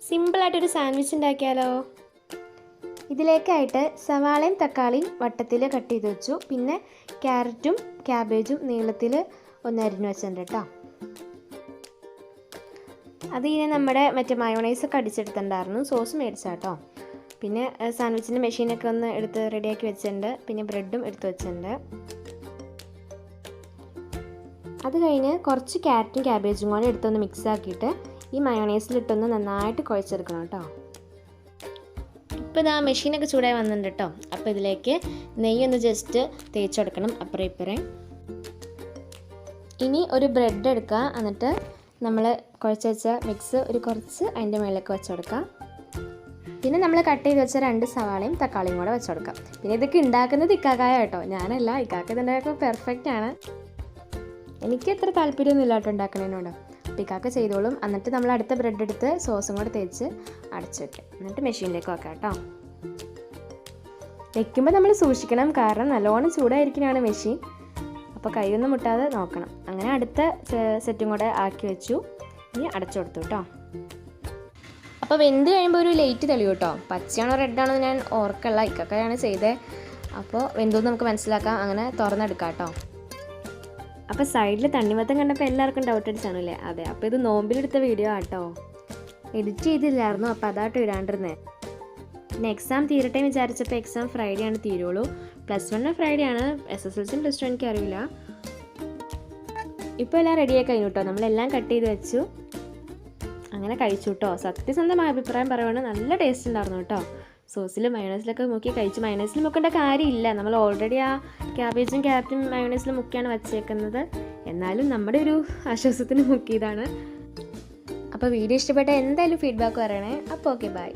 സിമ്പിളായിട്ടൊരു sandwich ഉണ്ടാക്കിയാലോ? ഇതിലേക്കായിട്ട് സവാളയും തക്കാളിയും വട്ടത്തിൽ കട്ട് ചെയ്ത് വെച്ചു. പിന്നെ ക്യാരറ്റും ക്യാബേജും നീളത്തിൽ ഒന്ന് അരിഞ്ഞു വെച്ചിട്ടുണ്ട് കേട്ടോ. അത് ഇനി നമ്മുടെ മറ്റേ മയോണൈസൊക്കെ അടിച്ചെടുത്തിട്ടുണ്ടായിരുന്നു. സോസ് മേടിച്ചാട്ടോ. പിന്നെ സാൻഡ്വിച്ചിൻ്റെ മെഷീനൊക്കെ ഒന്ന് എടുത്ത് റെഡിയാക്കി വെച്ചിട്ടുണ്ട്. പിന്നെ ബ്രെഡും എടുത്ത് വെച്ചിട്ടുണ്ട്. അത് കഴിഞ്ഞ് കുറച്ച് ക്യാരറ്റും ക്യാബേജും കൂടെ എടുത്തൊന്ന് മിക്സ് ആക്കിയിട്ട് ഈ മയോണൈസിലിട്ടൊന്ന് നന്നായിട്ട് കുഴച്ചെടുക്കണം കേട്ടോ. ഇപ്പോൾ ഇതാ മെഷീനൊക്കെ ചൂടായി വന്നിട്ടുണ്ട് കേട്ടോ. അപ്പോൾ ഇതിലേക്ക് നെയ്യൊന്ന് ജസ്റ്റ് തേച്ച് കൊടുക്കണം അപ്പുറം ഇപ്പുറം. ഇനി ഒരു ബ്രെഡ് എടുക്കുക. എന്നിട്ട് നമ്മൾ കുഴച്ച് വെച്ച മിക്സ് കുറച്ച് അതിൻ്റെ മുകളിലേക്ക് വെച്ച് കൊടുക്കാം. പിന്നെ നമ്മൾ കട്ട് ചെയ്ത് വെച്ച 2 സവാളയും തക്കാളിയും കൂടെ വെച്ച് കൊടുക്കാം. പിന്നെ ഇതൊക്കെ ഉണ്ടാക്കുന്നത് ഇക്കാക്കായ കേട്ടോ, ഞാനല്ല. ഇക്കാക്ക ഇതിൻ്റെയൊക്കെ പെർഫെക്റ്റ് ആണ്. എനിക്ക് അത്ര താല്പര്യമൊന്നുമില്ല കേട്ടോ ഉണ്ടാക്കുന്നതിനോട്. അപ്പോൾ ഇക്കാക്ക ചെയ്തോളും. എന്നിട്ട് നമ്മൾ അടുത്ത ബ്രെഡ് എടുത്ത് സോസും കൂടെ തേച്ച് അടച്ച് വയ്ക്കാം. എന്നിട്ട് മെഷീനിലേക്ക് വെക്കാം കേട്ടോ. വെക്കുമ്പോൾ നമ്മൾ സൂക്ഷിക്കണം, കാരണം നല്ലോണം ചൂടായിരിക്കുന്നതാണ് മെഷീൻ. അപ്പോൾ കൈയൊന്നും മുട്ടാതെ നോക്കണം. അങ്ങനെ അടുത്ത സെറ്റും കൂടെ ആക്കി വെച്ചു. ഇനി അടച്ചു കൊടുത്തു കേട്ടോ. അപ്പോൾ വെന്ത് കഴിയുമ്പോൾ ഒരു ലൈറ്റ് തെളിയും കേട്ടോ. പച്ചയാണോ റെഡാണോ ഞാൻ ഓർക്കല്ല, ഇക്കൊക്കെയാണ് ചെയ്തത്. അപ്പോൾ വെന്തോന്ന് നമുക്ക് മനസ്സിലാക്കാം. അങ്ങനെ തുറന്നെടുക്കാം കേട്ടോ. അപ്പോൾ സൈഡിൽ തണ്ണിമത്തം കണ്ടപ്പോൾ എല്ലാവർക്കും ഡൗട്ട് അടിച്ചാണല്ലേ? അതെ, അപ്പോൾ ഇത് നോമ്പിലെടുത്ത വീഡിയോ ആട്ടോ. എഡിറ്റ് ചെയ്തില്ലായിരുന്നു, അപ്പോൾ അതാട്ടോ ഇടാണ്ടിരുന്നത്. പിന്നെ എക്സാം തീരട്ടെ വിചാരിച്ചപ്പോൾ എക്സാം ഫ്രൈഡേ ആണ് തീരുള്ളൂ. +1 ഫ്രൈഡേ ആണ്. SSLC +2 എനിക്ക് അറിയില്ല. ഇപ്പോൾ എല്ലാം റെഡിയായി കഴിഞ്ഞു കേട്ടോ. നമ്മളെല്ലാം കട്ട് ചെയ്ത് വെച്ചു. അങ്ങനെ കഴിച്ചു കേട്ടോ. സത്യസന്ധമായ അഭിപ്രായം പറയുവാണ്, നല്ല ടേസ്റ്റ് ഉണ്ടായിരുന്നു കേട്ടോ. സോസിലും മയോണൈസിലൊക്കെ മുക്കി കഴിച്ചു. മയോണൈസിൽ മുക്കേണ്ട കാര്യമില്ല, നമ്മൾ ഓൾറെഡി ആ ക്യാബേജും ക്യാരറ്റും മയോണൈസിൽ മുക്കിയാണ് വച്ചേക്കുന്നത്. എന്നാലും നമ്മുടെ ഒരു ആശ്വാസത്തിന് മുക്കിയതാണ്. അപ്പോൾ വീഡിയോ ഇഷ്ടപ്പെട്ട എന്തായാലും ഫീഡ്ബാക്ക് പറയണേ. അപ്പോൾ ഓക്കെ, ബൈ.